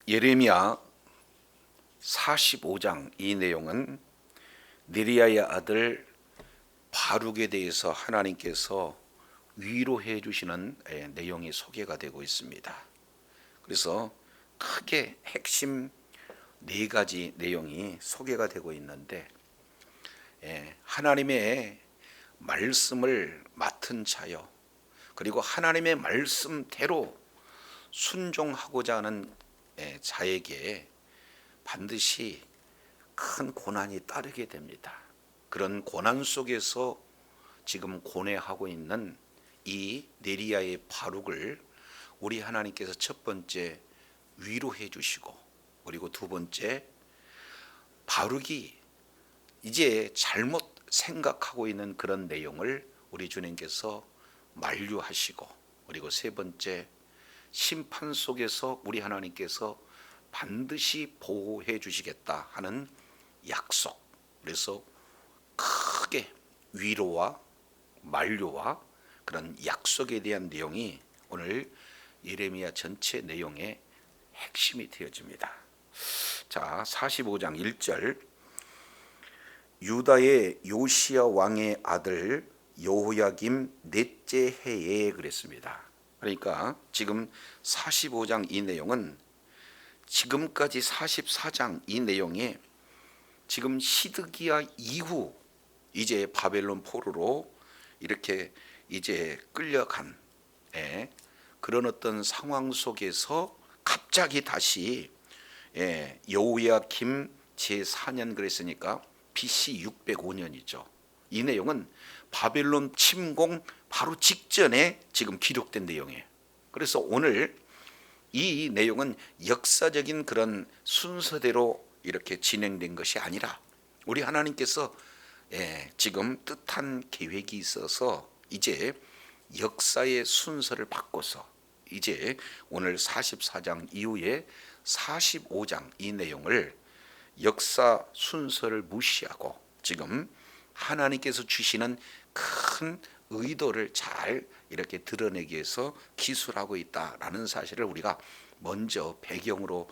예레미야 45장 이 내용은 네리야의 아들 바룩에 대해서 하나님께서 위로해 주시는 내용이 소개가 되고 있습니다. 그래서 크게 핵심 네 가지 내용이 소개가 되고 있는데, 하나님의 말씀을 맡은 자요, 그리고 하나님의 말씀대로 순종하고자 하는 자에게 반드시 큰 고난이 따르게 됩니다. 그런 고난 속에서 지금 고뇌하고 있는 이 네리야의 바룩을 우리 하나님께서 첫 번째 위로해 주시고, 그리고 두 번째 바룩이 이제 잘못 생각하고 있는 그런 내용을 우리 주님께서 만류하시고, 그리고 세 번째 심판 속에서 우리 하나님께서 반드시 보호해 주시겠다 하는 약속. 그래서 크게 위로와 만류와 그런 약속에 대한 내용이 오늘 예레미야 전체 내용의 핵심이 되어집니다. 자, 45장 1절, 유다의 요시야 왕의 아들 여호야김 넷째 해에 그랬습니다. 그러니까 지금 45장 이 내용은 지금까지 44장 이 내용에 지금 시드기야 이후 이제 바벨론 포로로 이렇게 이제 끌려간 그런 어떤 상황 속에서 갑자기 다시 여호야김 제4년 그랬으니까 BC 605년이죠. 이 내용은 바벨론 침공 바로 직전에 지금 기록된 내용이에요. 그래서 오늘 이 내용은 역사적인 그런 순서대로 이렇게 진행된 것이 아니라 우리 하나님께서 지금 뜻한 계획이 있어서 이제 역사의 순서를 바꿔서 이제 오늘 44장 이후에 45장 이 내용을 역사 순서를 무시하고 지금 하나님께서 주시는 큰 의도를 잘 이렇게 드러내기 위해서 기술하고 있다라는 사실을 우리가 먼저 배경으로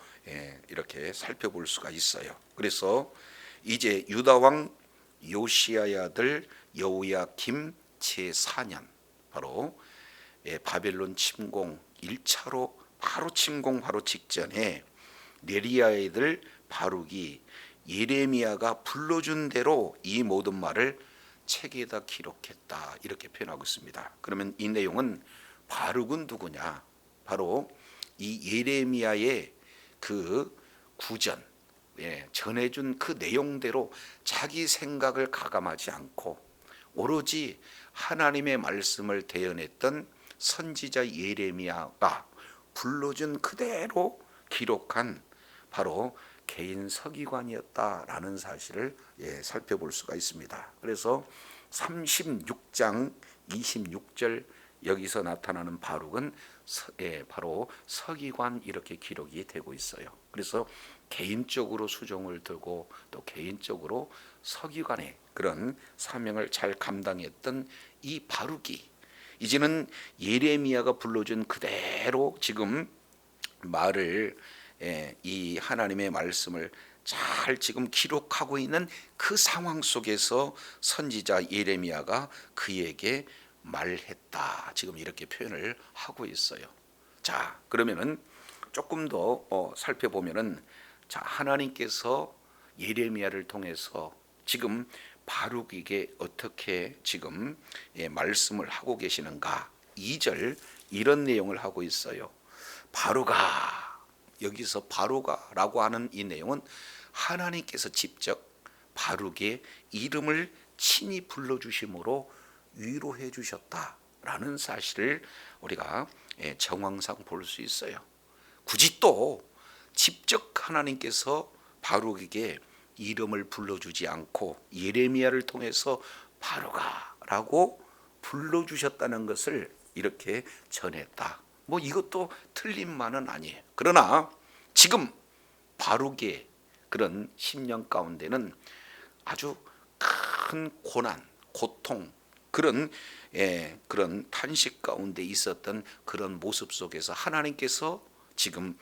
이렇게 살펴볼 수가 있어요. 그래서 이제 유다 왕 요시야의 아들 여호야김 제4년, 바로 바벨론 침공 1차로 바로 침공 바로 직전에 네리야의 아들 바룩이 예레미야가 불러준 대로 이 모든 말을 책에다 기록했다, 이렇게 표현하고 있습니다. 그러면 이 내용은 바룩은 누구냐? 바로 이 예레미야의 그 구전, 전해준 그 내용대로 자기 생각을 가감하지 않고 오로지 하나님의 말씀을 대언했던 선지자 예레미야가 불러준 그대로 기록한 바로 개인 서기관이었다라는 사실을 살펴볼 수가 있습니다. 그래서 36장 26절 여기서 나타나는 바룩은 바로 서기관 이렇게 기록이 되고 있어요. 그래서 개인적으로 수종을 들고 또 개인적으로 서기관의 그런 사명을 잘 감당했던 이 바룩이 이제는 예레미야가 불러준 그대로 지금 말을 이 하나님의 말씀을 잘 지금 기록하고 있는 그 상황 속에서 선지자 예레미야가 그에게 말했다, 지금 이렇게 표현을 하고 있어요. 자, 그러면은 조금 더 살펴보면은, 자, 하나님께서 예레미야를 통해서 지금 바룩에게 어떻게 지금 말씀을 하고 계시는가? 2절 이런 내용을 하고 있어요. 바룩아, 여기서 바룩아라고 하는 이 내용은 하나님께서 직접 바룩의 이름을 친히 불러주심으로 위로해 주셨다라는 사실을 우리가 정황상 볼 수 있어요. 굳이 또 직접 하나님께서 바룩에게 이름을 불러주지 않고 예레미야를 통해서 바룩아라고 불러주셨다는 것을 이렇게 전했다. 뭐 이것도 틀린 말은 아니에요. 그러나 지금 바룩의 그런 심령 가운데는 아주 큰 고난, 고통, 그런 탄식 가운데 있었던 그런 모습 속에서 하나님께서 지금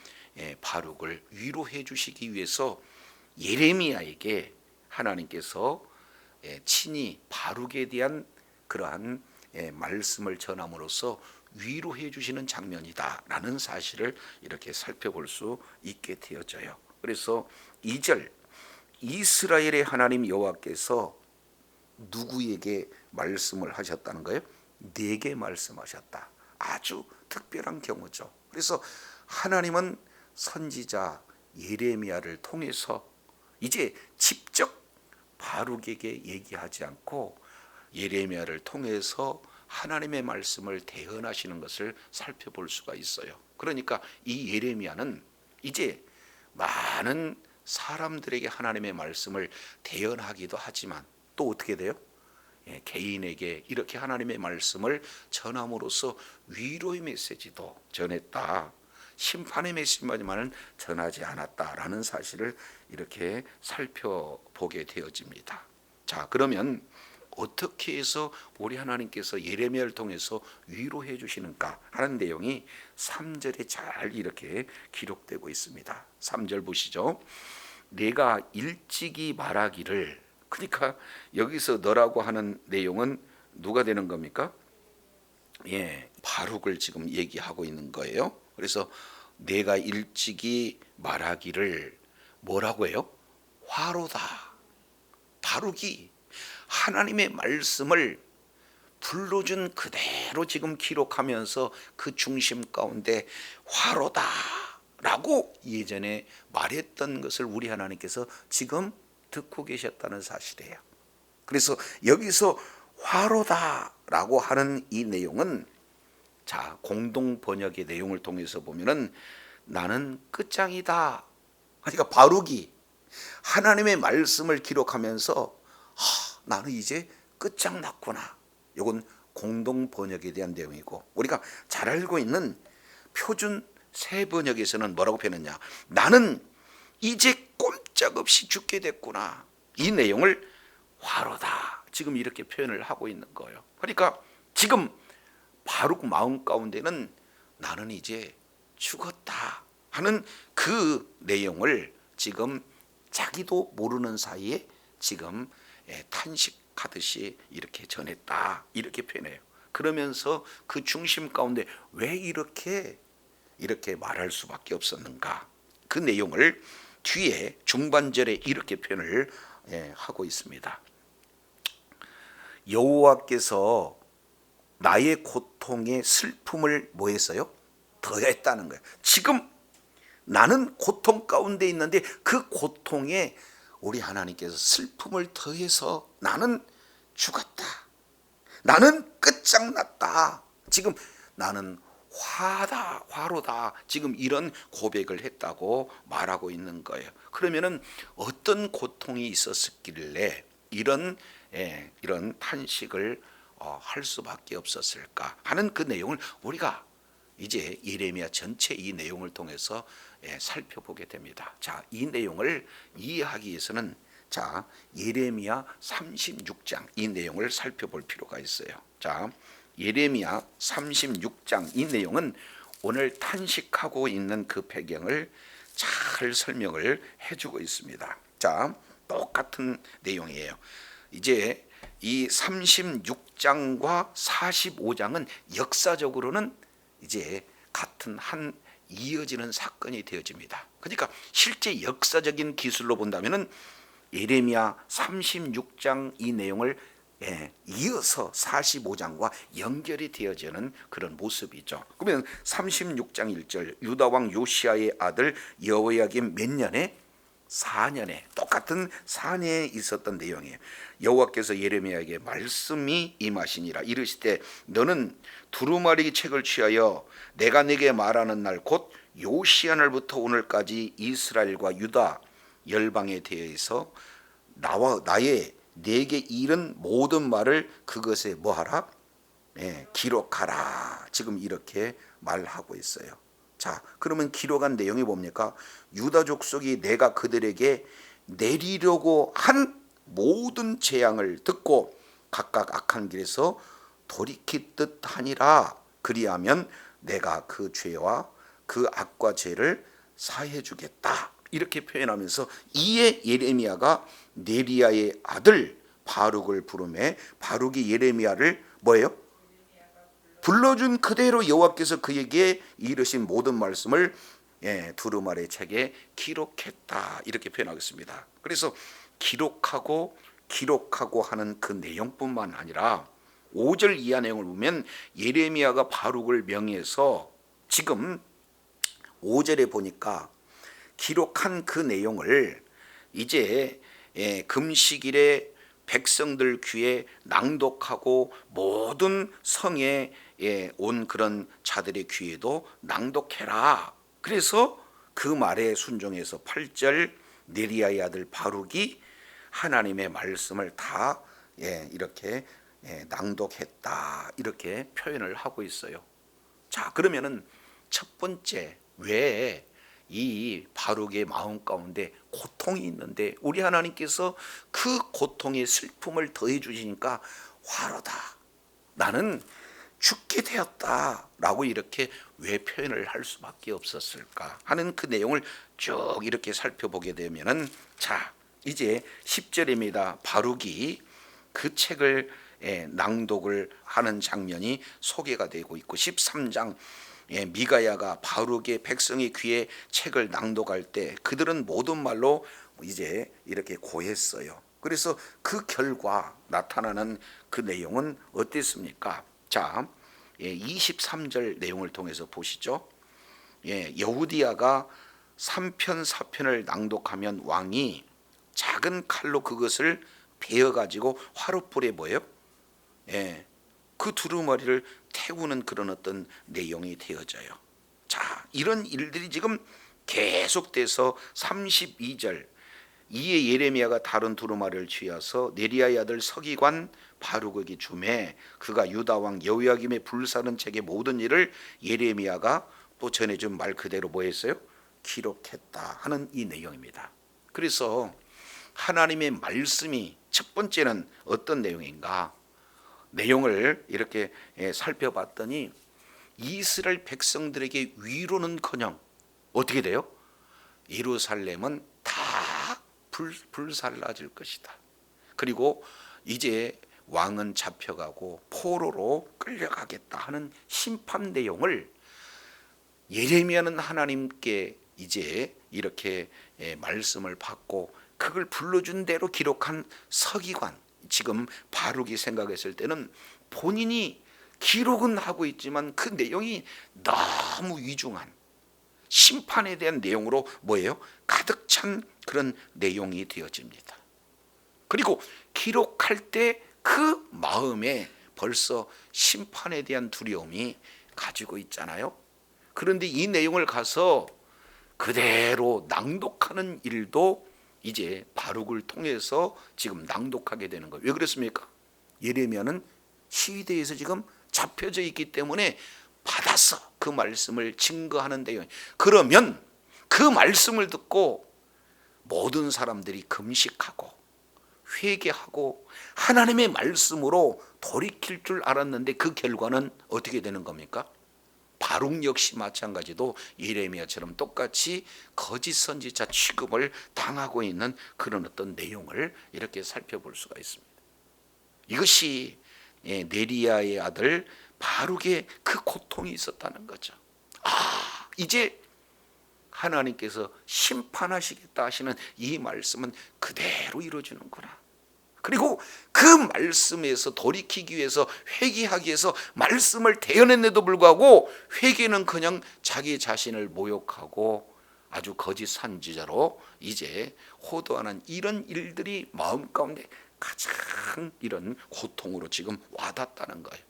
바룩을 위로해 주시기 위해서 예레미야에게 하나님께서 친히 바룩에 대한 그러한 말씀을 전함으로써 위로해 주시는 장면이다라는 사실을 이렇게 살펴볼 수 있게 되어져요. 그래서 2절 이스라엘의 하나님 여호와께서 누구에게 말씀을 하셨다는 거예요? 내게 말씀하셨다. 아주 특별한 경우죠. 그래서 하나님은 선지자 예레미야를 통해서 이제 직접 바룩에게 얘기하지 않고 예레미야를 통해서 하나님의 말씀을 대언하시는 것을 살펴볼 수가 있어요. 그러니까 이 예레미야는 이제 많은 사람들에게 하나님의 말씀을 대언하기도 하지만 또 어떻게 돼요? 개인에게 이렇게 하나님의 말씀을 전함으로써 위로의 메시지도 전했다. 심판의 메시지만은 전하지 않았다라는 사실을 이렇게 살펴보게 되어집니다. 자, 그러면 어떻게 해서 우리 하나님께서 예레미야를 통해서 위로해 주시는가 하는 내용이 3절에 잘 이렇게 기록되고 있습니다. 3절 보시죠. 내가 일찍이 말하기를, 그러니까 여기서 너라고 하는 내용은 누가 되는 겁니까? 바룩을 지금 얘기하고 있는 거예요. 그래서 내가 일찍이 말하기를 뭐라고 해요? 화로다. 바룩이 하나님의 말씀을 불러준 그대로 지금 기록하면서 그 중심 가운데 화로다 라고 예전에 말했던 것을 우리 하나님께서 지금 듣고 계셨다는 사실이에요. 그래서 여기서 화로다 라고 하는 이 내용은, 자, 공동 번역의 내용을 통해서 보면은 나는 끝장이다. 그러니까 바룩이 하나님의 말씀을 기록하면서 나는 이제 끝장났구나. 이건 공동 번역에 대한 내용이고, 우리가 잘 알고 있는 표준 새 번역에서는 뭐라고 표현했냐? 나는 이제 꼼짝없이 죽게 됐구나. 이 내용을 화로다 지금 이렇게 표현을 하고 있는 거예요. 그러니까 지금 바룩 마음 가운데는 나는 이제 죽었다 하는 그 내용을 지금 자기도 모르는 사이에 지금 탄식하듯이 이렇게 전했다 이렇게 표현해요. 그러면서 그 중심 가운데 왜 이렇게 말할 수밖에 없었는가, 그 내용을 뒤에 중반절에 이렇게 표현을 하고 있습니다. 여호와께서 나의 고통에 슬픔을 뭐 했어요? 더했다는 거예요. 지금 나는 고통 가운데 있는데 그 고통에 우리 하나님께서 슬픔을 더해서 나는 죽었다, 나는 끝장났다, 지금 나는 화로다 지금 이런 고백을 했다고 말하고 있는 거예요. 그러면은 어떤 고통이 있었길래 이런 탄식을 할 수밖에 없었을까 하는 그 내용을 우리가 이제 예레미야 전체 이 내용을 통해서 살펴보게 됩니다. 자, 이 내용을 이해하기 위해서는 자, 예레미야 36장 이 내용을 살펴볼 필요가 있어요. 자, 예레미야 36장 이 내용은 오늘 탄식하고 있는 그 배경을 잘 설명을 해주고 있습니다. 자, 똑같은 내용이에요. 이제 이 36장과 45장은 역사적으로는 이제 같은 한 이어지는 사건이 되어집니다. 그러니까 실제 역사적인 기술로 본다면은 예레미야 36장 이 내용을 이어서 45장과 연결이 되어지는 그런 모습이죠. 그러면 36장 1절 유다 왕 요시아의 아들 여호야김 몇 년에? 4년에, 똑같은 4년에 있었던 내용이에요. 여호와께서 예레미야에게 말씀이 임하시니라. 이르시되 너는 두루마리 책을 취하여 내가 네게 말하는 날 곧 요시야 날부터 오늘까지 이스라엘과 유다 열방에 대해서 나의 내게 이른 모든 말을 그것에 뭐하라? 기록하라. 지금 이렇게 말하고 있어요. 자, 그러면 기록한 내용이 뭡니까? 유다 족속이 내가 그들에게 내리려고 한 모든 재앙을 듣고 각각 악한 길에서 돌이킬 듯하니라. 그리하면 내가 그 죄와 그 악과 죄를 사해 주겠다 이렇게 표현하면서 이에 예레미야가 네리야의 아들 바룩을 부르매 바룩이 예레미야를 뭐예요? 불러준 그대로 여호와께서 그에게 이르신 모든 말씀을 두루마리 책에 기록했다 이렇게 표현하겠습니다. 그래서 기록하고 하는 그 내용뿐만 아니라 5절 이하 내용을 보면 예레미야가 바룩을 명해서 지금 5절에 보니까 기록한 그 내용을 이제 금식일에 백성들 귀에 낭독하고 모든 성에 온 그런 자들의 귀에도 낭독해라. 그래서 그 말에 순종해서 8절 네리야의 아들 바룩이 하나님의 말씀을 다 이렇게 낭독했다 이렇게 표현을 하고 있어요. 자, 그러면은 첫 번째, 왜 이 바룩의 마음 가운데 고통이 있는데 우리 하나님께서 그 고통의 슬픔을 더해 주시니까 화로다, 나는 죽게 되었다 라고 이렇게 왜 표현을 할 수밖에 없었을까 하는 그 내용을 쭉 이렇게 살펴보게 되면은, 자 이제 10절입니다. 바룩이 그 책을 낭독을 하는 장면이 소개가 되고 있고, 13장 미가야가 바룩의 백성의 귀에 책을 낭독할 때 그들은 모든 말로 이제 이렇게 고했어요. 그래서 그 결과 나타나는 그 내용은 어땠습니까? 자, 23절 내용을 통해서 보시죠. 여우디야가 3편 4편을 낭독하면 왕이 작은 칼로 그것을 베어 가지고 화롯불에 뭐예요? 그 두루마리를 태우는 그런 어떤 내용이 되어져요. 자, 이런 일들이 지금 계속돼서 32절 이에 예레미야가 다른 두루마리를 취하서 네리야의 아들 서기관 바룩에게 주매 그가 유다 왕 여호야김의 불사른 책의 모든 일을 예레미야가 또 전해준 말 그대로 뭐 했어요? 기록했다 하는 이 내용입니다. 그래서 하나님의 말씀이 첫 번째는 어떤 내용인가? 내용을 이렇게 살펴봤더니 이스라엘 백성들에게 위로는커녕 어떻게 돼요? 예루살렘은 다 불살라질 것이다. 그리고 이제 왕은 잡혀가고 포로로 끌려가겠다 하는 심판 내용을 예레미야는 하나님께 이제 이렇게 말씀을 받고 그걸 불러준 대로 기록한 서기관, 지금 바룩이 생각했을 때는 본인이 기록은 하고 있지만 그 내용이 너무 위중한 심판에 대한 내용으로 뭐예요? 가득 찬 그런 내용이 되어집니다. 그리고 기록할 때 그 마음에 벌써 심판에 대한 두려움이 가지고 있잖아요. 그런데 이 내용을 가서 그대로 낭독하는 일도 이제 바룩을 통해서 지금 낭독하게 되는 거예요. 왜 그랬습니까? 예레미야는 시위대에서 지금 잡혀져 있기 때문에 받아서 그 말씀을 증거하는 내용. 그러면 그 말씀을 듣고 모든 사람들이 금식하고 회개하고 하나님의 말씀으로 돌이킬 줄 알았는데 그 결과는 어떻게 되는 겁니까? 바룩 역시 마찬가지도 예레미야처럼 똑같이 거짓 선지자 취급을 당하고 있는 그런 어떤 내용을 이렇게 살펴볼 수가 있습니다. 이것이 네리야의 아들 바룩의 그 고통이 있었다는 거죠. 이제 하나님께서 심판하시겠다 하시는 이 말씀은 그대로 이루어지는구나. 그리고 그 말씀에서 돌이키기 위해서 회개하기 위해서 말씀을 대언했는데도 불구하고 회개는커녕 자기 자신을 모욕하고 아주 거짓 선지자로 이제 호도하는 이런 일들이 마음 가운데 가장 이런 고통으로 지금 와닿다는 거예요.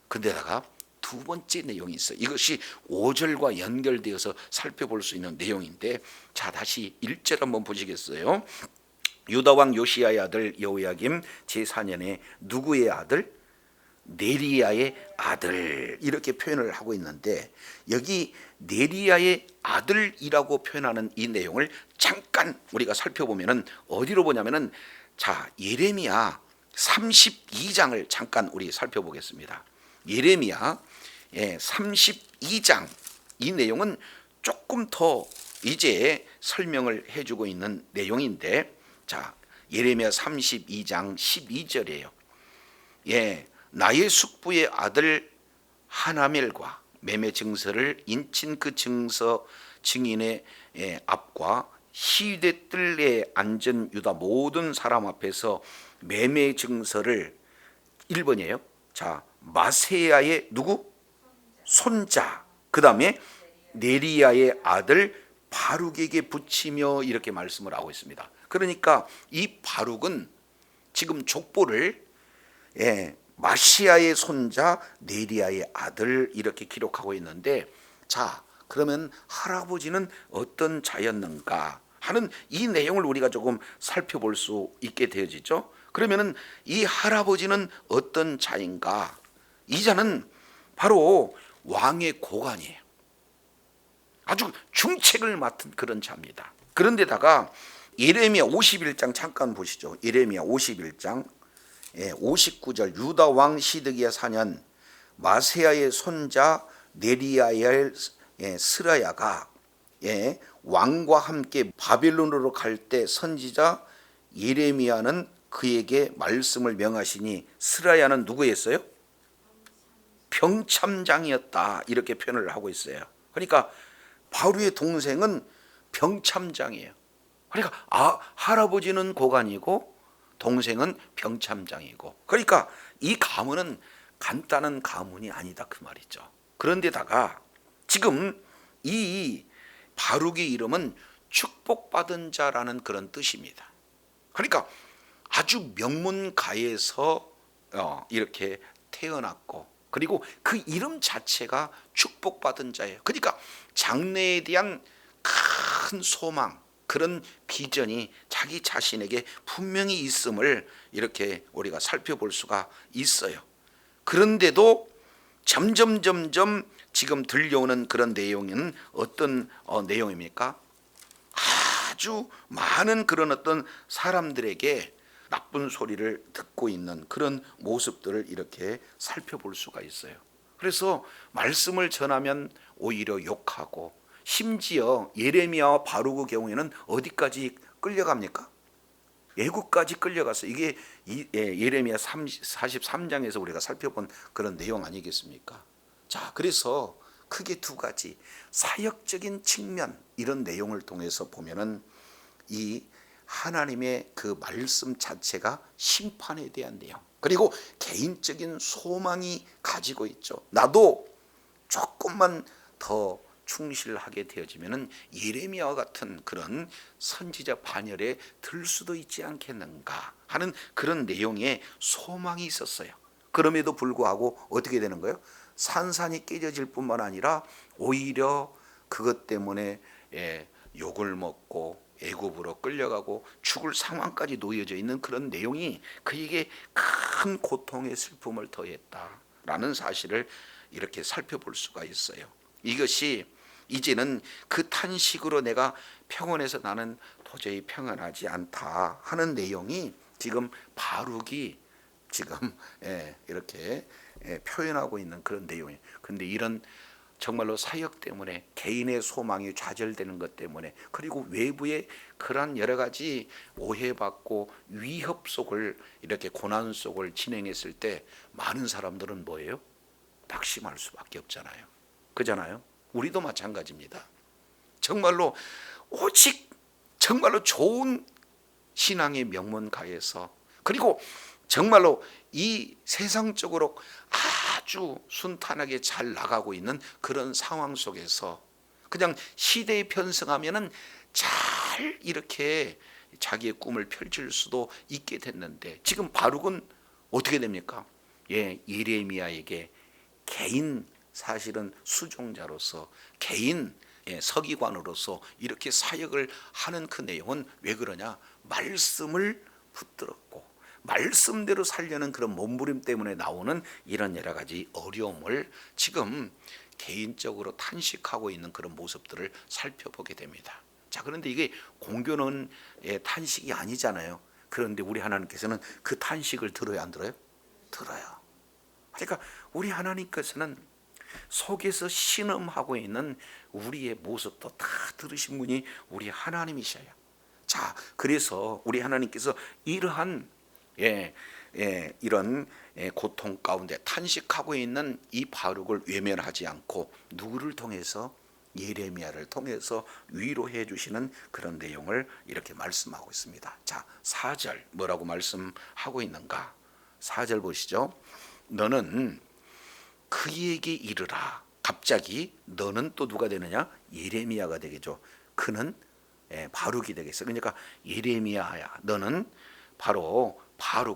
근데다가 두 번째 내용이 있어요. 이것이 5절과 연결되어서 살펴볼 수 있는 내용인데, 자 다시 1절 한번 보시겠어요? 유다 왕 요시야의 아들 여호야김 제4년에 누구의 아들? 네리야의 아들, 이렇게 표현을 하고 있는데 여기 네리야의 아들이라고 표현하는 이 내용을 잠깐 우리가 살펴보면은 어디로 보냐면은, 자 예레미야 32장을 잠깐 우리 살펴보겠습니다. 예레미야 32장 이 내용은 조금 더 이제 설명을 해주고 있는 내용인데, 자, 예레미야 32장 12절이에요. 예, 나의 숙부의 아들 하나멜과 매매 증서를 인친 그 증서 증인의 앞과 시대 뜰에 앉은 유다 모든 사람 앞에서 매매 증서를 1번이에요. 자, 마세야의 누구? 손자. 그 다음에 네리야의 아들 바룩에게 붙이며 이렇게 말씀을 하고 있습니다. 그러니까 이 바룩은 지금 족보를 마시야의 손자 네리야의 아들 이렇게 기록하고 있는데, 자, 그러면 할아버지는 어떤 자였는가 하는 이 내용을 우리가 조금 살펴볼 수 있게 되어지죠. 그러면은 이 할아버지는 어떤 자인가? 이 자는 바로 왕의 고관이에요. 아주 중책을 맡은 그런 자입니다. 그런데다가 예레미야 51장 잠깐 보시죠. 예레미야 51장 59절 유다 왕 시드기야 4년 마세야의 손자 네리야의 스라야가 왕과 함께 바벨론으로 갈 때 선지자 예레미야는 그에게 말씀을 명하시니, 스라야는 누구였어요? 병참장이었다 이렇게 표현을 하고 있어요. 그러니까 바울의 동생은 병참장이에요. 그러니까 할아버지는 고관이고 동생은 병참장이고, 그러니까 이 가문은 간단한 가문이 아니다 그 말이죠. 그런데다가 지금 이 바룩의 이름은 축복받은 자라는 그런 뜻입니다. 그러니까 아주 명문가에서 이렇게 태어났고, 그리고 그 이름 자체가 축복받은 자예요. 그러니까 장래에 대한 큰 소망, 그런 비전이 자기 자신에게 분명히 있음을 이렇게 우리가 살펴볼 수가 있어요. 그런데도 점점 지금 들려오는 그런 내용은 어떤 내용입니까? 아주 많은 그런 어떤 사람들에게 나쁜 소리를 듣고 있는 그런 모습들을 이렇게 살펴볼 수가 있어요. 그래서 말씀을 전하면 오히려 욕하고, 심지어 예레미야와 바룩의 경우에는 어디까지 끌려갑니까? 애국까지 끌려갔어요. 이게 예레미야 43장에서 우리가 살펴본 그런 내용 아니겠습니까? 자, 그래서 크게 두 가지 사역적인 측면, 이런 내용을 통해서 보면은 이 하나님의 그 말씀 자체가 심판에 대한 내용, 그리고 개인적인 소망이 가지고 있죠. 나도 조금만 더 충실하게 되어지면은 예레미야와 같은 그런 선지자 반열에 들 수도 있지 않겠는가 하는 그런 내용의 소망이 있었어요. 그럼에도 불구하고 어떻게 되는 거예요? 산산이 깨져질 뿐만 아니라 오히려 그것 때문에 욕을 먹고 애굽으로 끌려가고 죽을 상황까지 놓여져 있는 그런 내용이 그에게 큰 고통의 슬픔을 더했다라는 사실을 이렇게 살펴볼 수가 있어요. 이것이 이제는 그 탄식으로 내가 평온해서 나는 도저히 평안하지 않다 하는 내용이 지금 바룩이 지금 이렇게 표현하고 있는 그런 내용이에요. 그런데 이런 정말로 사역 때문에 개인의 소망이 좌절되는 것 때문에, 그리고 외부의 그런 여러 가지 오해받고 위협 속을 이렇게 고난 속을 진행했을 때 많은 사람들은 뭐예요? 낙심할 수밖에 없잖아요. 그잖아요. 우리도 마찬가지입니다. 정말로 오직 정말로 좋은 신앙의 명문가에서, 그리고 정말로 이 세상적으로 아주 순탄하게 잘 나가고 있는 그런 상황 속에서 그냥 시대에 편승하면은 잘 이렇게 자기의 꿈을 펼칠 수도 있게 됐는데, 지금 바룩은 어떻게 됩니까? 예레미야에게 개인 사실은 수종자로서, 개인 서기관으로서 이렇게 사역을 하는 그 내용은 왜 그러냐? 말씀을 붙들었고 말씀대로 살려는 그런 몸부림 때문에 나오는 이런 여러 가지 어려움을 지금 개인적으로 탄식하고 있는 그런 모습들을 살펴보게 됩니다. 자, 그런데 이게 공교는 탄식이 아니잖아요. 그런데 우리 하나님께서는 그 탄식을 들어요, 안 들어요? 들어요. 그러니까 우리 하나님께서는 속에서 신음하고 있는 우리의 모습도 다 들으신 분이 우리 하나님이셔요. 자, 그래서 우리 하나님께서 이러한 이런 고통 가운데 탄식하고 있는 이 바룩을 외면하지 않고 누구를 통해서, 예레미야를 통해서 위로해 주시는 그런 내용을 이렇게 말씀하고 있습니다. 자, 4절 뭐라고 말씀하고 있는가? 4절 보시죠. 너는 그에게 이르라. 갑자기 너는 또 누가 되느냐? 예레미야가 되겠죠. 그는 바룩이 되겠어. 그러니까 예레미야야, 너는 바로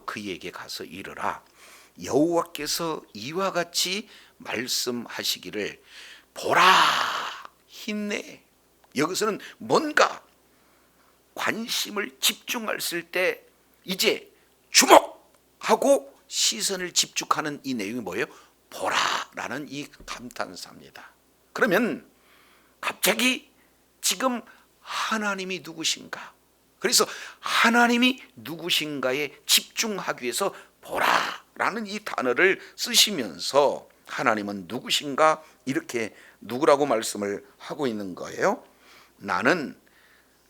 그에게 가서 이르라. 여호와께서 이와 같이 말씀하시기를, 보라, 힘내. 여기서는 뭔가 관심을 집중했을 때 이제 주목하고 시선을 집중하는 이 내용이 뭐예요? 보라라는 이 감탄사입니다. 그러면 갑자기 지금 하나님이 누구신가? 그래서 하나님이 누구신가에 집중하기 위해서 보라라는 이 단어를 쓰시면서 하나님은 누구신가? 이렇게 누구라고 말씀을 하고 있는 거예요. 나는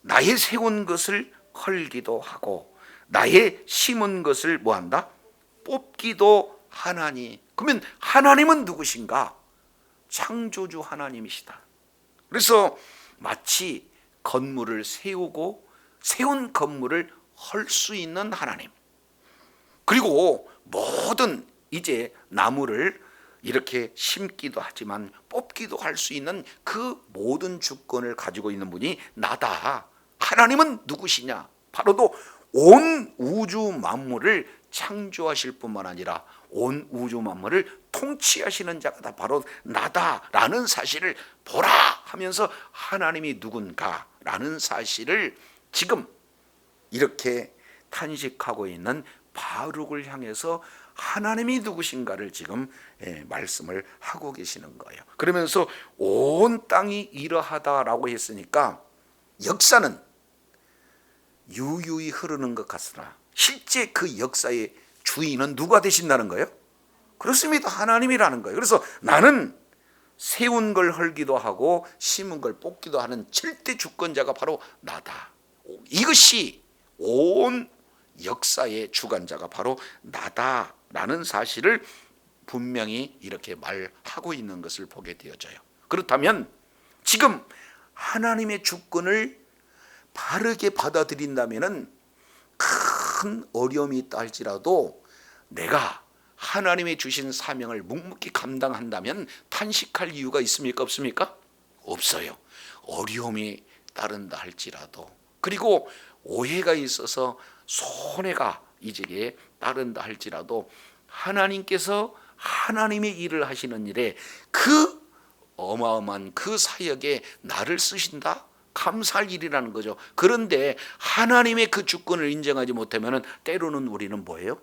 나의 세운 것을 헐기도 하고 나의 심은 것을 뭐한다? 뽑기도 하나니. 그러면 하나님은 누구신가? 창조주 하나님이시다. 그래서 마치 건물을 세우고 세운 건물을 헐 수 있는 하나님, 그리고 모든 이제 나무를 이렇게 심기도 하지만 뽑기도 할 수 있는 그 모든 주권을 가지고 있는 분이 나다. 하나님은 누구시냐? 바로도 온 우주 만물을 창조하실 뿐만 아니라 온 우주 만물을 통치하시는 자가 다 바로 나다라는 사실을 보라 하면서 하나님이 누군가라는 사실을 지금 이렇게 탄식하고 있는 바룩을 향해서 하나님이 누구신가를 지금 말씀을 하고 계시는 거예요. 그러면서 온 땅이 이러하다라고 했으니까 역사는 유유히 흐르는 것 같으나 실제 그 역사의 주인은 누가 되신다는 거예요? 그렇습니다. 하나님이라는 거예요. 그래서 나는 세운 걸 헐기도 하고 심은 걸 뽑기도 하는 절대 주권자가 바로 나다. 이것이 온 역사의 주관자가 바로 나다라는 사실을 분명히 이렇게 말하고 있는 것을 보게 되어져요. 그렇다면 지금 하나님의 주권을 바르게 받아들인다면은 큰 어려움이 있다 할지라도 내가 하나님의 주신 사명을 묵묵히 감당한다면 탄식할 이유가 있습니까? 없습니까? 없어요. 어려움이 따른다 할지라도, 그리고 오해가 있어서 손해가 이제에 따른다 할지라도 하나님께서 하나님의 일을 하시는 일에 그 어마어마한 그 사역에 나를 쓰신다? 감사할 일이라는 거죠. 그런데 하나님의 그 주권을 인정하지 못하면 때로는 우리는 뭐예요?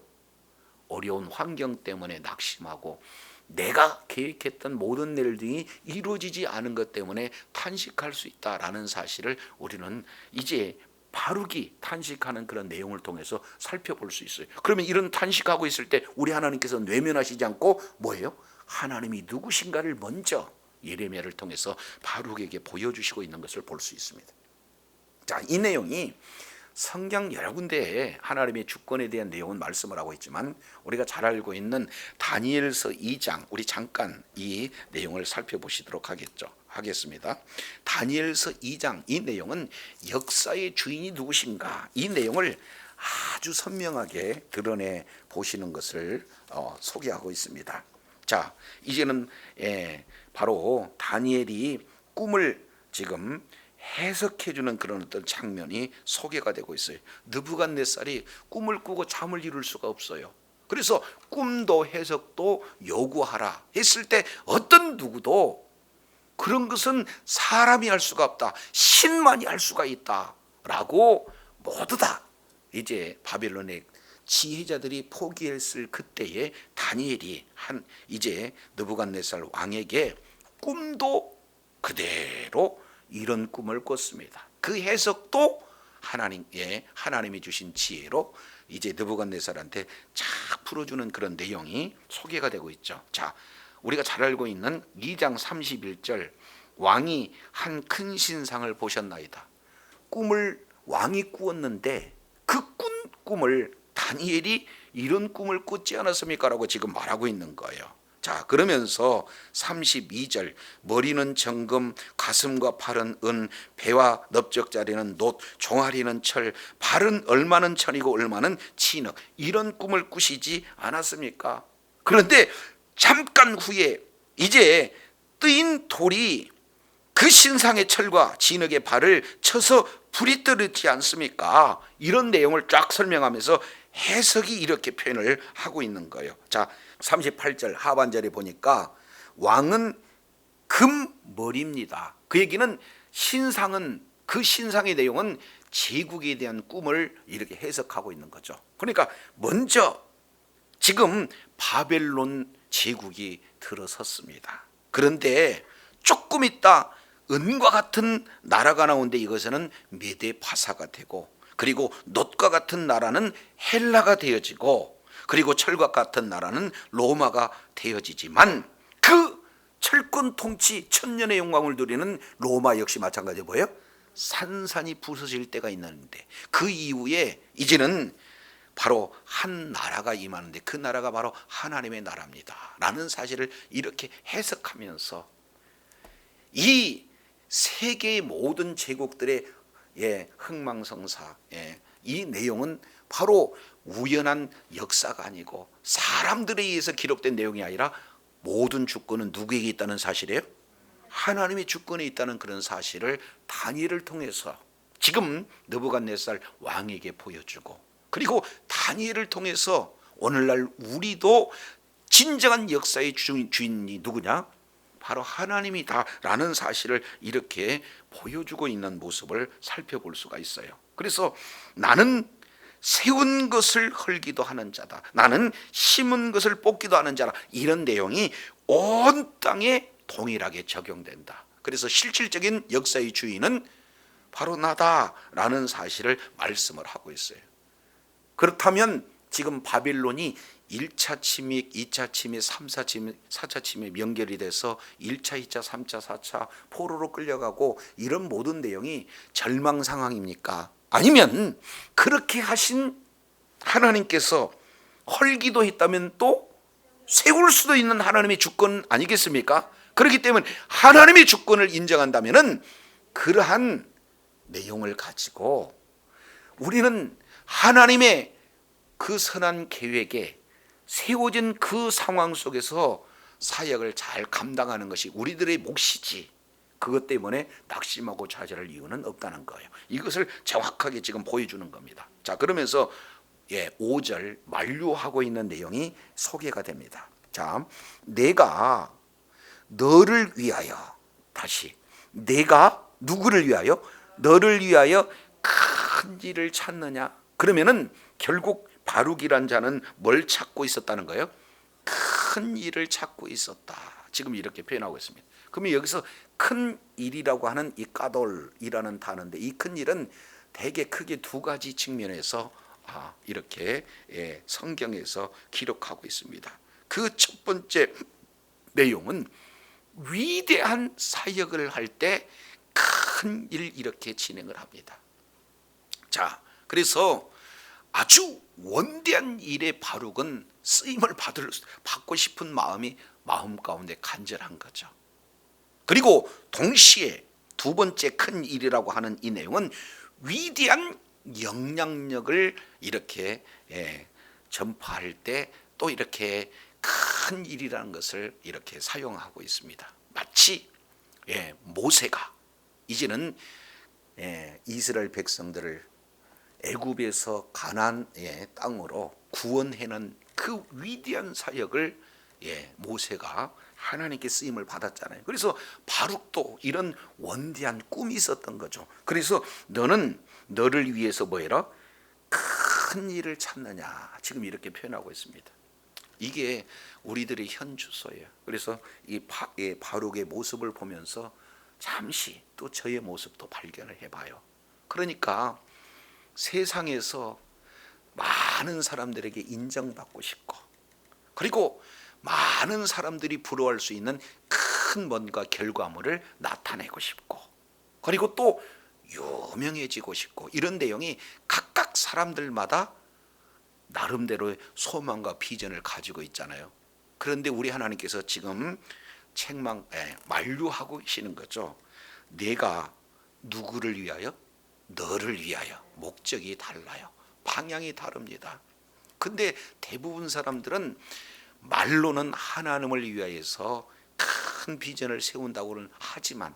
어려운 환경 때문에 낙심하고 내가 계획했던 모든 일들이 이루어지지 않은 것 때문에 탄식할 수 있다라는 사실을 우리는 이제 바룩이 탄식하는 그런 내용을 통해서 살펴볼 수 있어요. 그러면 이런 탄식하고 있을 때 우리 하나님께서 외면하시지 않고 뭐예요? 하나님이 누구신가를 먼저 예레미야를 통해서 바룩에게 보여주시고 있는 것을 볼 수 있습니다. 자, 이 내용이 성경 여러 군데에 하나님의 주권에 대한 내용은 말씀을 하고 있지만 우리가 잘 알고 있는 다니엘서 2장, 우리 잠깐 이 내용을 살펴보시도록 하겠습니다. 다니엘서 2장, 이 내용은 역사의 주인이 누구신가, 이 내용을 아주 선명하게 드러내 보시는 것을 소개하고 있습니다. 자, 이제는 바로 다니엘이 꿈을 지금 해석해주는 그런 어떤 장면이 소개가 되고 있어요. 느부갓네살이 꿈을 꾸고 잠을 이룰 수가 없어요. 그래서 꿈도 해석도 요구하라 했을 때 어떤 누구도 그런 것은 사람이 할 수가 없다, 신만이 할 수가 있다라고 모두 다 이제 바벨론의 지혜자들이 포기했을 그때에 다니엘이 이제 느부갓네살 왕에게 꿈도 그대로 이런 꿈을 꿨습니다. 그 해석도 하나님이 주신 지혜로 이제 느부갓네살한테 쫙 풀어주는 그런 내용이 소개가 되고 있죠. 자, 우리가 잘 알고 있는 2장 31절 왕이 한 큰 신상을 보셨나이다. 꿈을 왕이 꾸었는데 그 꾼 꿈을 다니엘이 이런 꿈을 꿨지 않았습니까? 라고 지금 말하고 있는 거예요. 자, 그러면서 32절 머리는 정금, 가슴과 팔은 은, 배와 넓적자리는 놋, 종아리는 철, 발은 얼마는 천이고 얼마는 진흙, 이런 꿈을 꾸시지 않았습니까? 그런데 잠깐 후에 이제 뜨인 돌이 그 신상의 철과 진흙의 발을 쳐서 불이 떨어지지 않습니까? 이런 내용을 쫙 설명하면서 해석이 이렇게 표현을 하고 있는 거예요. 자, 38절 하반절에 보니까 왕은 금머리입니다. 그 얘기는 신상은, 그 신상의 내용은 제국에 대한 꿈을 이렇게 해석하고 있는 거죠. 그러니까 먼저 지금 바벨론 제국이 들어섰습니다. 그런데 조금 있다 은과 같은 나라가 나오는데 이것은 메데 파사가 되고, 그리고 놋과 같은 나라는 헬라가 되어지고, 그리고 철과 같은 나라는 로마가 되어지지만 그 철권 통치 천년의 영광을 누리는 로마 역시 마찬가지로 뭐예요? 산산이 부서질 때가 있는데 그 이후에 이제는 바로 한 나라가 임하는데 그 나라가 바로 하나님의 나라입니다 라는 사실을 이렇게 해석하면서 이 세계의 모든 제국들의 흥망성사, 이 내용은 바로 우연한 역사가 아니고 사람들에 의해서 기록된 내용이 아니라 모든 주권은 누구에게 있다는 사실이에요? 하나님의 주권에 있다는 그런 사실을 다니엘을 통해서 지금 느부갓네살 왕에게 보여주고, 그리고 다니엘을 통해서 오늘날 우리도 진정한 역사의 주인이 누구냐? 바로 하나님이다라는 사실을 이렇게 보여주고 있는 모습을 살펴볼 수가 있어요. 그래서 나는 세운 것을 헐기도 하는 자다, 나는 심은 것을 뽑기도 하는 자다, 이런 내용이 온 땅에 동일하게 적용된다. 그래서 실질적인 역사의 주인은 바로 나다라는 사실을 말씀을 하고 있어요. 그렇다면 지금 바빌론이 1차 침입, 2차 침입, 3차 침입, 4차 침입 연결이 돼서 1차, 2차, 3차, 4차 포로로 끌려가고 이런 모든 내용이 절망 상황입니까? 아니면 그렇게 하신 하나님께서 헐기도 했다면 또 세울 수도 있는 하나님의 주권 아니겠습니까? 그렇기 때문에 하나님의 주권을 인정한다면 그러한 내용을 가지고 우리는 하나님의 그 선한 계획에 세워진 그 상황 속에서 사역을 잘 감당하는 것이 우리들의 몫이지, 그것 때문에 낙심하고 좌절할 이유는 없다는 거예요. 이것을 정확하게 지금 보여주는 겁니다. 자, 그러면서 5절 만류하고 있는 내용이 소개가 됩니다. 자, 내가 너를 위하여, 다시 내가 누구를 위하여? 너를 위하여 큰 일을 찾느냐? 그러면은 결국 바룩이란 자는 뭘 찾고 있었다는 거예요? 큰 일을 찾고 있었다. 지금 이렇게 표현하고 있습니다. 그러면 여기서 큰 일이라고 하는 이 까돌이라는 단어인데, 이 큰 일은 대개 크게 두 가지 측면에서 이렇게 성경에서 기록하고 있습니다. 그 첫 번째 내용은 위대한 사역을 할 때 큰 일 이렇게 진행을 합니다. 자, 그래서 아주 원대한 일에 바룩은 쓰임을 받고 싶은 마음이 마음 가운데 간절한 거죠. 그리고 동시에 두 번째 큰 일이라고 하는 이 내용은 위대한 영향력을 이렇게 전파할 때 또 이렇게 큰 일이라는 것을 이렇게 사용하고 있습니다. 마치 모세가 이제는 이스라엘 백성들을 애굽에서 가나안의 땅으로 구원해낸 그 위대한 사역을 모세가 하나님께 쓰임을 받았잖아요. 그래서 바룩도 이런 원대한 꿈이 있었던 거죠. 그래서 너는 너를 위해서 뭐해라? 큰 일을 찾느냐, 지금 이렇게 표현하고 있습니다. 이게 우리들의 현 주소예요. 그래서 이 바룩의 모습을 보면서 잠시 또 저의 모습도 발견을 해봐요. 그러니까 세상에서 많은 사람들에게 인정받고 싶고, 그리고 많은 사람들이 부러워할 수 있는 큰 뭔가 결과물을 나타내고 싶고, 그리고 또 유명해지고 싶고, 이런 내용이 각각 사람들마다 나름대로의 소망과 비전을 가지고 있잖아요. 그런데 우리 하나님께서 지금 만류하고 계시는 거죠. 내가 누구를 위하여? 너를 위하여. 목적이 달라요. 방향이 다릅니다. 근데 대부분 사람들은 말로는 하나님을 위하여서 큰 비전을 세운다고는 하지만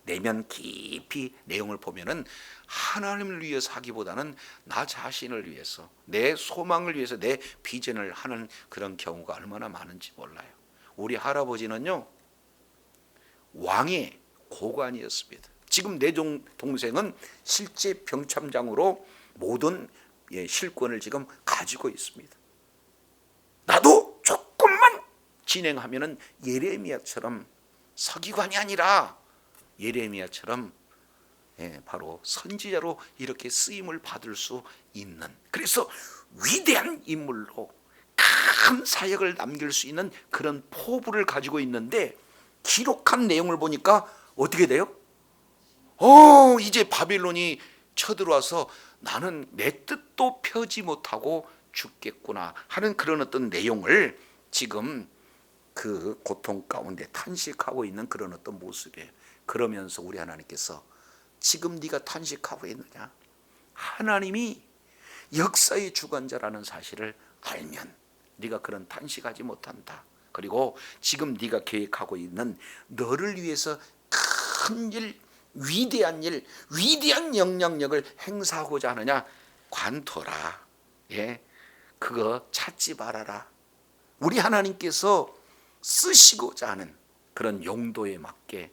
내면 깊이 내용을 보면은 하나님을 위해서 하기보다는 나 자신을 위해서, 내 소망을 위해서 내 비전을 하는 그런 경우가 얼마나 많은지 몰라요. 우리 할아버지는요, 왕의 고관이었습니다. 지금 내 동생은 실제 병참장으로 모든 실권을 지금 가지고 있습니다. 나도 조금만 진행하면은 예레미야처럼 서기관이 아니라 예레미야처럼 바로 선지자로 이렇게 쓰임을 받을 수 있는, 그래서 위대한 인물로 큰 사역을 남길 수 있는 그런 포부를 가지고 있는데, 기록한 내용을 보니까 어떻게 돼요? 이제 바빌론이 쳐들어와서 나는 내 뜻도 펴지 못하고 죽겠구나 하는 그런 어떤 내용을 지금 그 고통 가운데 탄식하고 있는 그런 어떤 모습이에요. 그러면서 우리 하나님께서 지금 네가 탄식하고 있느냐? 하나님이 역사의 주관자라는 사실을 알면 네가 그런 탄식하지 못한다. 그리고 지금 네가 계획하고 있는 너를 위해서 큰 일, 위대한 영향력을 행사하고자 하느냐? 관둬라. 그거 찾지 말아라. 우리 하나님께서 쓰시고자 하는 그런 용도에 맞게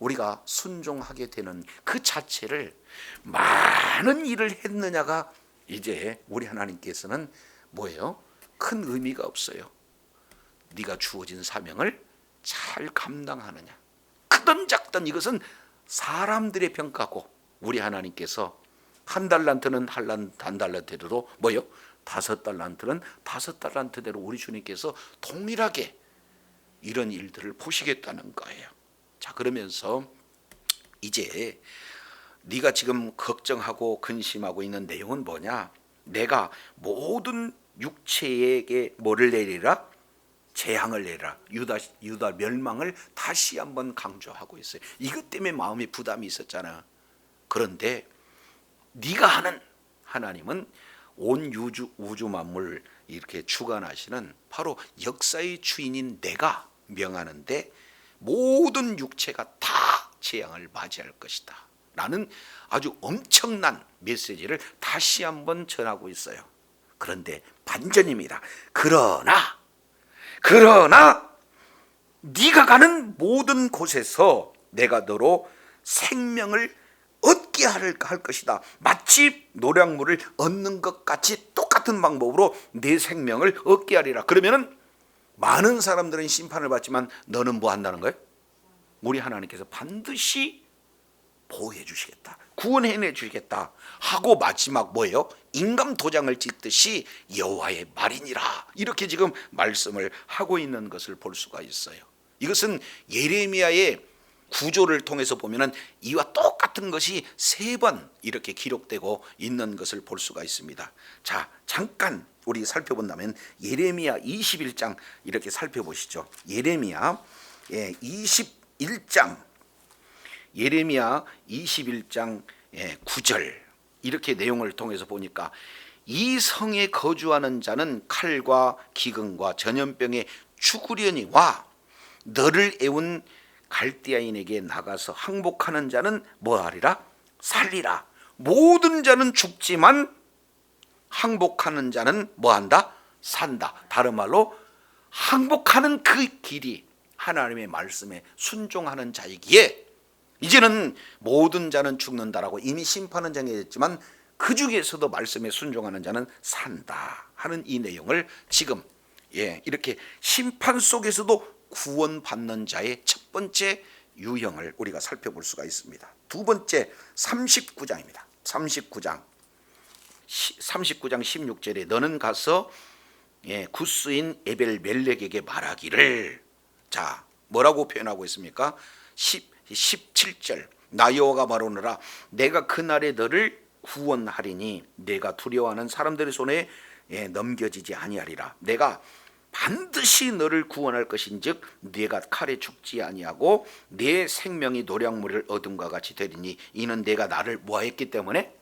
우리가 순종하게 되는 그 자체를, 많은 일을 했느냐가 이제 우리 하나님께서는 뭐예요? 큰 의미가 없어요. 네가 주어진 사명을 잘 감당하느냐. 크든 작든 이것은 사람들의 평가고, 우리 하나님께서 한 달란트는 한 달란트대로 뭐요? 5달란트는 5달란트대로 우리 주님께서 동일하게 이런 일들을 보시겠다는 거예요. 자, 그러면서 이제 네가 지금 걱정하고 근심하고 있는 내용은 뭐냐? 내가 모든 육체에게 뭐를 내리라? 재앙을 내리라. 유다 멸망을 다시 한번 강조하고 있어요. 이것 때문에 마음에 부담이 있었잖아. 그런데 네가 하는 하나님은 온 우주 만물 이렇게 주관하시는 바로 역사의 주인인 내가 명하는데, 모든 육체가 다 재앙을 맞이할 것이다 라는 아주 엄청난 메시지를 다시 한번 전하고 있어요. 그런데 반전입니다. 그러나 네가 가는 모든 곳에서 내가 너로 생명을 얻게 할 것이다. 마치 노량물을 얻는 것 같이 똑같은 방법으로 내 생명을 얻게 하리라. 그러면은 많은 사람들은 심판을 받지만 너는 뭐 한다는 거예요? 우리 하나님께서 반드시 보호해 주시겠다, 구원해내 주시겠다 하고 마지막 뭐예요? 인감 도장을 찍듯이 여호와의 말이니라, 이렇게 지금 말씀을 하고 있는 것을 볼 수가 있어요. 이것은 예레미야의 구조를 통해서 보면은 이와 똑같은 것이 3번 이렇게 기록되고 있는 것을 볼 수가 있습니다. 자, 잠깐 우리 살펴본다면 예레미야 21장 이렇게 살펴보시죠. 예레미야 21장 예레미야 21장 9절 이렇게 내용을 통해서 보니까, 이 성에 거주하는 자는 칼과 기근과 전염병에 죽으려니와 너를 애운 갈대아인에게 나가서 항복하는 자는 뭐하리라? 살리라. 모든 자는 죽지만 항복하는 자는 뭐한다? 산다. 다른 말로 항복하는 그 길이 하나님의 말씀에 순종하는 자이기에 이제는 모든 자는 죽는다라고 이미 심판은 정해졌지만 그 중에서도 말씀에 순종하는 자는 산다 하는 이 내용을 지금 이렇게 심판 속에서도 구원받는 자의 첫 번째 유형을 우리가 살펴볼 수가 있습니다. 두 번째 39장입니다. 39장 16절에 너는 가서 구스인 에벨멜렉에게 말하기를, 자 뭐라고 표현하고 있습니까? 17절 나 여호와가 말하노라 내가 그날에 너를 구원하리니 내가 두려워하는 사람들의 손에 넘겨지지 아니하리라. 내가 반드시 너를 구원할 것인즉 네가 칼에 죽지 아니하고 내 생명이 노량물을 얻음과 같이 되리니 이는 내가 나를 뭐했기 때문에?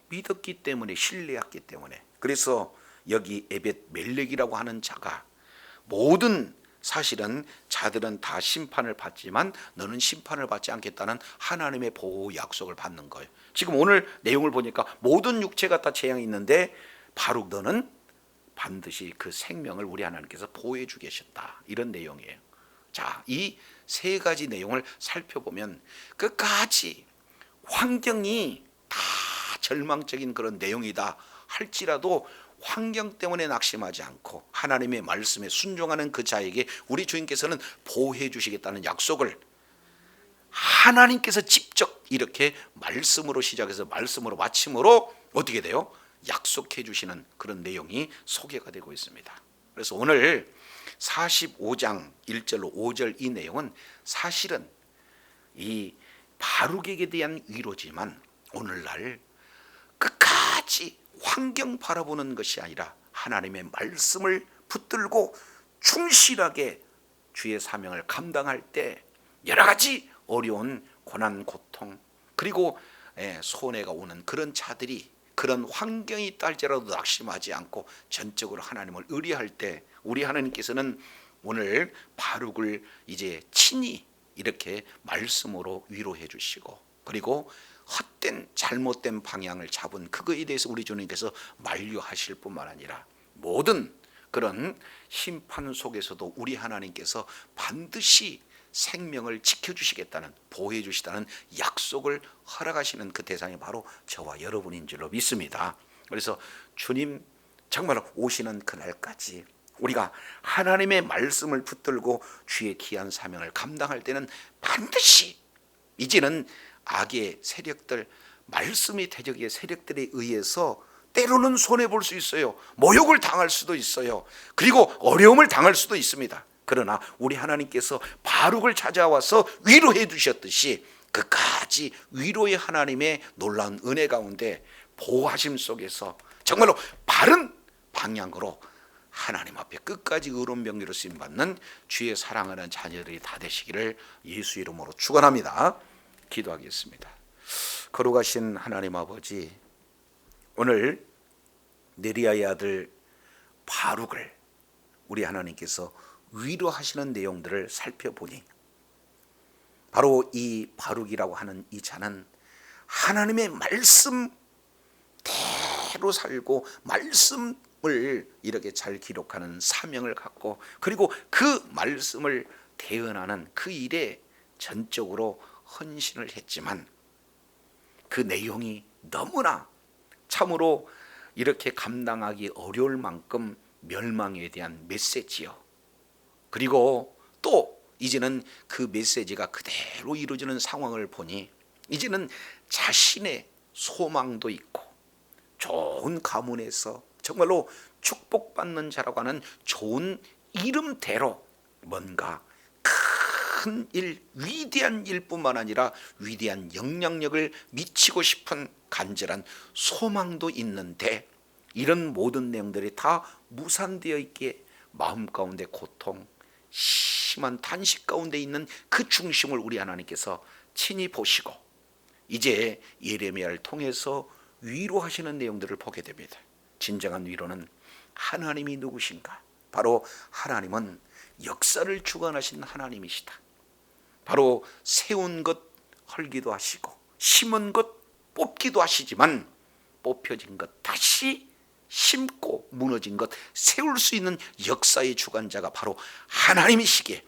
믿었기 때문에, 신뢰했기 때문에. 그래서 여기 에벳 멜렉이라고 하는 자가 모든 사실은 자들은 다 심판을 받지만 너는 심판을 받지 않겠다는 하나님의 보호 약속을 받는 거예요. 지금 오늘 내용을 보니까 모든 육체가 다 재앙이 있는데 바룩 너는 반드시 그 생명을 우리 하나님께서 보호해 주 계셨다, 이런 내용이에요. 자, 이 세 가지 내용을 살펴보면 끝까지 환경이 다 절망적인 그런 내용이다 할지라도 환경 때문에 낙심하지 않고 하나님의 말씀에 순종하는 그 자에게 우리 주님께서는 보호해 주시겠다는 약속을 하나님께서 직접 이렇게 말씀으로 시작해서 말씀으로 마침으로 어떻게 돼요? 약속해 주시는 그런 내용이 소개가 되고 있습니다. 그래서 오늘 45장 1절로 5절 이 내용은 사실은 이 바룩에게 대한 위로지만 오늘날 끝까지 환경 바라보는 것이 아니라 하나님의 말씀을 붙들고 충실하게 주의 사명을 감당할 때 여러 가지 어려운 고난 고통 그리고 손해가 오는 그런 자들이 그런 환경이 있다 할지라도 낙심하지 않고 전적으로 하나님을 의뢰할 때 우리 하나님께서는 오늘 바룩을 이제 친히 이렇게 말씀으로 위로해 주시고 그리고 헛된 잘못된 방향을 잡은 그거에 대해서 우리 주님께서 만류하실 뿐만 아니라 모든 그런 심판 속에서도 우리 하나님께서 반드시 생명을 지켜주시겠다는, 보호해 주시다는 약속을 허락하시는 그 대상이 바로 저와 여러분인 줄로 믿습니다. 그래서 주님 정말 오시는 그날까지 우리가 하나님의 말씀을 붙들고 주의 귀한 사명을 감당할 때는 반드시 이제는 악의 세력들, 말씀이 대적의 세력들에 의해서 때로는 손해볼 수 있어요. 모욕을 당할 수도 있어요. 그리고 어려움을 당할 수도 있습니다. 그러나 우리 하나님께서 바룩을 찾아와서 위로해 주셨듯이 끝까지 위로의 하나님의 놀라운 은혜 가운데 보호하심 속에서 정말로 바른 방향으로 하나님 앞에 끝까지 의로운 병리로 쓰임받는 주의 사랑하는 자녀들이 다 되시기를 예수 이름으로 축원합니다. 기도하겠습니다. 거룩하신 하나님 아버지, 오늘 네리야의 아들 바룩을 우리 하나님께서 위로하시는 내용들을 살펴보니 바로 이 바룩이라고 하는 이 자는 하나님의 말씀대로 살고 말씀을 이렇게 잘 기록하는 사명을 갖고 그리고 그 말씀을 대언하는 그 일에 전적으로 헌신을 했지만 그 내용이 너무나 참으로 이렇게 감당하기 어려울 만큼 멸망에 대한 메시지요. 그리고 또 이제는 그 메시지가 그대로 이루어지는 상황을 보니 이제는 자신의 소망도 있고 좋은 가문에서 정말로 축복받는 자라고 하는 좋은 이름대로 뭔가 큰 일, 위대한 일뿐만 아니라 위대한 영향력을 미치고 싶은 간절한 소망도 있는데 이런 모든 내용들이 다 무산되어 있기에 마음 가운데 고통, 심한 탄식 가운데 있는 그 중심을 우리 하나님께서 친히 보시고 이제 예레미야를 통해서 위로하시는 내용들을 보게 됩니다. 진정한 위로는 하나님이 누구신가? 바로 하나님은 역사를 주관하신 하나님이시다. 바로 세운 것 헐기도 하시고 심은 것 뽑기도 하시지만 뽑혀진 것 다시 심고 무너진 것 세울 수 있는 역사의 주관자가 바로 하나님이시기에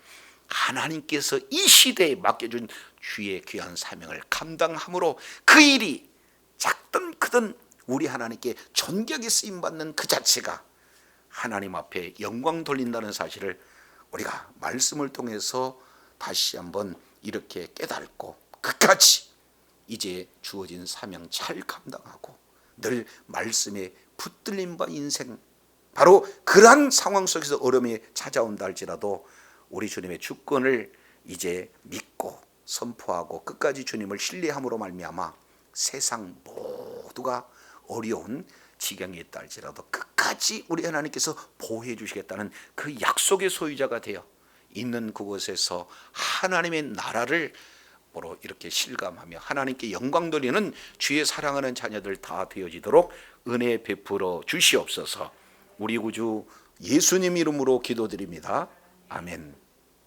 하나님께서 이 시대에 맡겨준 주의 귀한 사명을 감당함으로 그 일이 작든 크든 우리 하나님께 존경에 쓰임받는 그 자체가 하나님 앞에 영광 돌린다는 사실을 우리가 말씀을 통해서 다시 한번 이렇게 깨닫고 끝까지 이제 주어진 사명 잘 감당하고 늘 말씀에 붙들림 바 인생 바로 그러한 상황 속에서 어려움이 찾아온다 할지라도 우리 주님의 주권을 이제 믿고 선포하고 끝까지 주님을 신뢰함으로 말미암아 세상 모두가 어려운 지경에 있다 할지라도 끝까지 우리 하나님께서 보호해 주시겠다는 그 약속의 소유자가 되어 있는 그곳에서 하나님의 나라를 뭐로 이렇게 실감하며 하나님께 영광 돌리는 주의 사랑하는 자녀들 다 되어지도록 은혜 베풀어 주시옵소서. 우리 구주 예수님 이름으로 기도드립니다. 아멘.